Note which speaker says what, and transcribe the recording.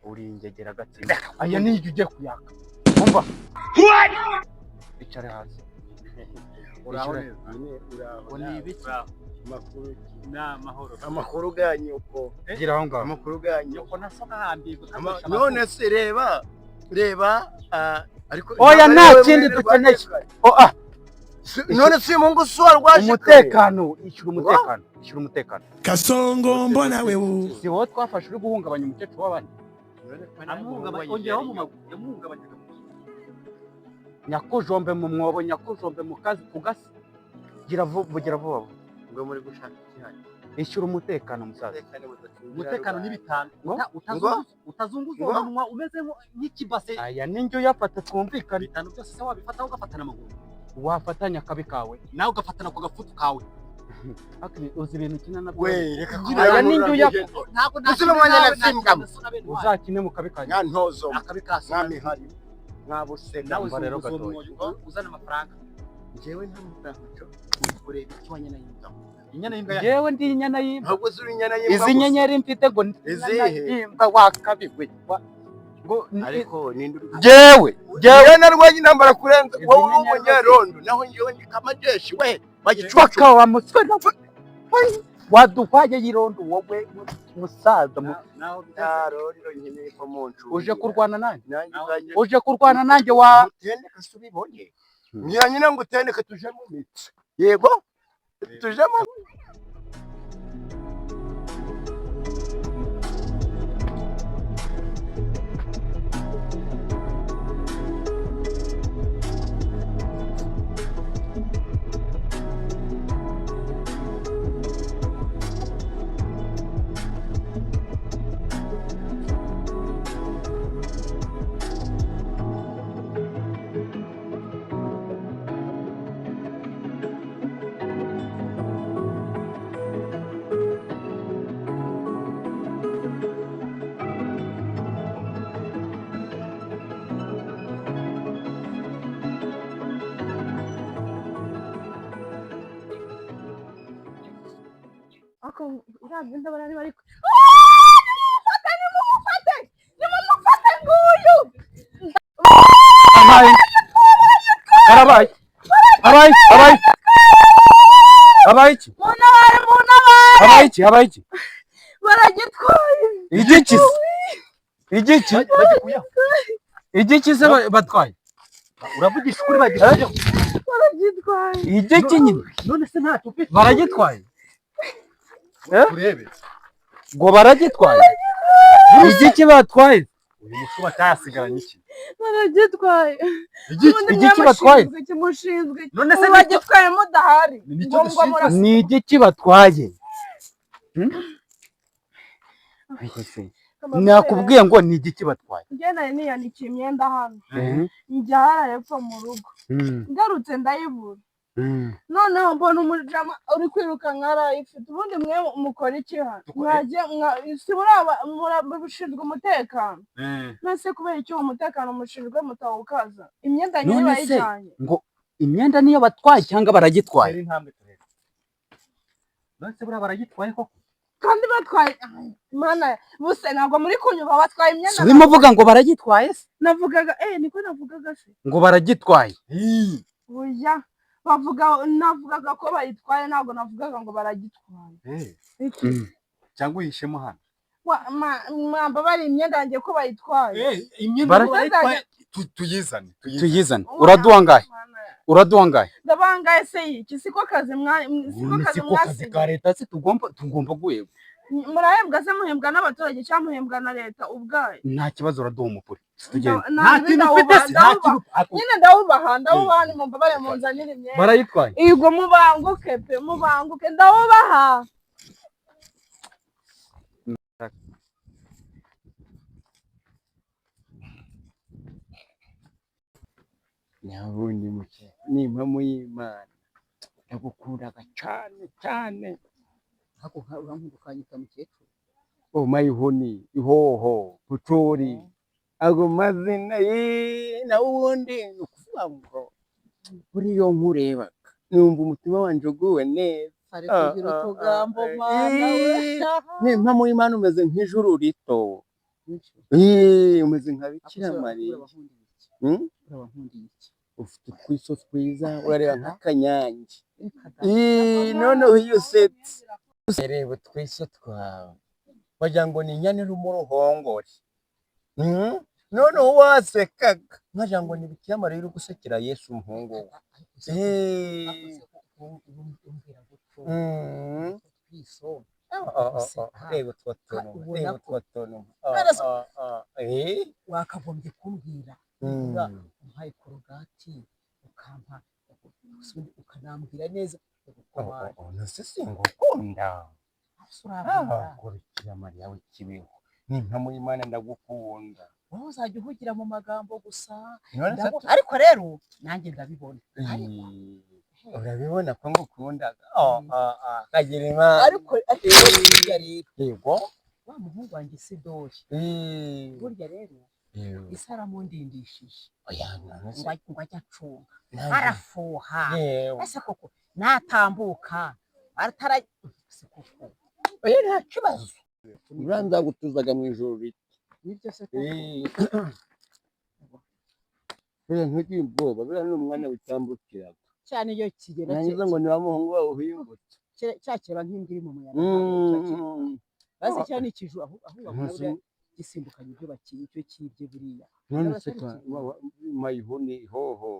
Speaker 1: uri ingegera gatsinda. Aya ni ujye kuyaka. Umva. Icara hasi.
Speaker 2: Uraho
Speaker 1: ni ibiki?
Speaker 2: Makuru
Speaker 1: n'amahoro.
Speaker 2: Amakuru ganyu uko.
Speaker 1: Gira aho ngaho.
Speaker 2: Amakuru ganyu.
Speaker 1: Uko nasoka hambirwa.
Speaker 2: None se reba ariko
Speaker 1: oya nta kindi dukeneye.
Speaker 2: None si Mungu swarwaje
Speaker 1: umutekano, ishyura umutekano.
Speaker 3: Kasongo mbona wewe.
Speaker 1: Si wowe twafashe uri guhungabanya umukecuru w'abandi. Nyakujombe mu mwobo, nyakujombe mu kazi kugasi. Gira vuba.
Speaker 2: Ngo muri gushaka cyane.
Speaker 1: Ishyura umutekano musaza.
Speaker 4: Umutekano ni bitanu. Utazunguza umunwa umeze nk'ikibase.
Speaker 1: Aya ninjyo yafata twumvikana.
Speaker 4: Bitanu byose se wabifata ugafatana amaguru.
Speaker 1: Wafatanya akabi kawe
Speaker 4: nawe ugafatana ku gafutu kawe.
Speaker 1: Akiri uzi ibintu kina nabyo.
Speaker 2: We reka
Speaker 1: aya ninjyo yafata.
Speaker 4: Ntabwo
Speaker 2: uzibamanya na simbwa.
Speaker 1: Uzakine mu kabi kawe.
Speaker 2: Nyantozo.
Speaker 4: Akabi kase.
Speaker 2: Mwami hari. Mwabusega
Speaker 4: nawe
Speaker 1: rero gatoya.
Speaker 4: Uzana amafaranga.
Speaker 2: Jewe nta mutaho. Ureba icyanya y'imbwa.
Speaker 4: Inyana y'imbwa.
Speaker 1: Jewe ndi inyana y'imbwa.
Speaker 2: Ntabwo zuri inyana y'imbwa.
Speaker 1: Izi nyenyeri mfite ngo
Speaker 2: izihe
Speaker 1: imbwa wakabiwe. Ngo
Speaker 2: ariko ninduri.
Speaker 1: Jewe
Speaker 2: narwanye intambara kurenza wowe umunyarondo naho njewe ndi kamajeshi we
Speaker 1: bagicuka wa musore waduhaye yirondo wowe musaza
Speaker 4: naho
Speaker 2: byaroriro nyine ko muncu
Speaker 1: uje kurwana nanjye
Speaker 2: wa utende kasubibonye nyine ngo utende tuje mu mitsi yego tuje mu
Speaker 5: uragenda barani bari nimufate nguyu
Speaker 1: abaiki
Speaker 5: baragitwaye
Speaker 1: igiki se batwaye
Speaker 4: uravugisha ukuri baragitwaye
Speaker 1: igiki nyine
Speaker 4: none se ntacyo ufite
Speaker 1: baragitwaye
Speaker 4: urebe
Speaker 1: ngo baragitwaye igiki batwaye
Speaker 4: uyu mushuba cyasigaranye iki
Speaker 5: baragitwaye
Speaker 1: igiki batwaye
Speaker 5: kimushinzwe
Speaker 4: none se
Speaker 5: bagitwaye mudahari
Speaker 1: ni igiki batwaye nakubwiye ngo ni igiki batwaye
Speaker 5: njye nari niyanikiye imyenda hano njya hepfo mu rugo ngarutse ndayibura noneho mbona umujama uri kwiruka nkarayifite ubundi mwe mukora iki hano mushinzwe umutekano nase kubera icyo umutekano mushinzwe mutawukaza imyenda nyine bayijyanye
Speaker 1: ngo imyenda niyo batwaye cyangwa baragitwaye
Speaker 4: none se buriya baragitwaye koko
Speaker 5: kandi batwaye mana buse ntabwo muri kunyuba batwaye imyenda
Speaker 1: urimo uvuga ngo baragitwaye se
Speaker 5: navugaga niko navugaga se
Speaker 1: ngo baragitwaye
Speaker 5: oya navugaga ko bayitwaye ntabwo navugaga ngo baragitwaye
Speaker 4: cyangwa uyishemo hano
Speaker 5: mwamba bari imyenda yanjye ko bayitwaye
Speaker 4: imyenda bayitwaye
Speaker 1: tuyizane uraduha ngahe
Speaker 5: ndabangaye se iki siko kazi
Speaker 1: ka leta se tugomba guhebwa
Speaker 5: murahembwa se muhembwa n'abaturage cyangwa muhembwa na leta ubwayo
Speaker 1: nta kibazo uraduha umupuri
Speaker 4: nta kintu ufite se
Speaker 5: nyine ndawubaha ni mumbabare munzanire imyenda
Speaker 1: barayitwaye
Speaker 5: yego mubanguke ndawubaha
Speaker 2: nyabundi muke ni impamo y'Imana ndagukundaga cyane
Speaker 4: hako uramukanyita mukecuru
Speaker 2: mayihoni ihoho putori ago mazina na ubundi ukuvuga ngo buri yo nkureba numva umutima wanje uguwe neza
Speaker 5: ari kugira utugambo mana we
Speaker 2: ni impamo y'Imana umeze nk'ijuru rito umeze nka Bikira Mariya.
Speaker 4: urabahundiye iki
Speaker 2: Ufite utwiso twiza urareba nk'akanyange. Noneho iyo usetse reba utwiso twawe wagira ngo ni inyana iri mu ruhongore. Noneho wasekaga nkagira ngo ni Bikira Mariya uri gusekera Yesu umuhungu we. Reba utwo tuntu
Speaker 4: wakagombye kumbwira umpaye korogati ukampa ukanambwira neza
Speaker 2: nose singukunda. Bikira Mariya w'ikibeho ni nka muri Imana ndagukunda.
Speaker 4: wowe uzajya uhugira mu magambo gusa ariko rero nanjye ndabibona
Speaker 2: urabibona ko ngukundaga. Kagira Imana.
Speaker 4: ariko
Speaker 2: yego
Speaker 4: wa muhungu wanjye Sidori burya rero isi aramundindishije ngo ajya acunga arafuha ese koko natambuka se koko
Speaker 2: oya nta kibazo uranza gutuzaga mu ijoro rito.
Speaker 4: nibyo se
Speaker 2: ntugire ubwoba buriya ni umwana witambukiraga
Speaker 4: cyane iyo kigera
Speaker 2: nangiza ngo ni wa muhungu wawe uhingutse
Speaker 4: cyakira nk'imbwa iri mu muyaga bazi cyane ikiju aho babura gisimbukanye ibyo bakiye icyo kibye buriya
Speaker 2: none se mayihuni hoho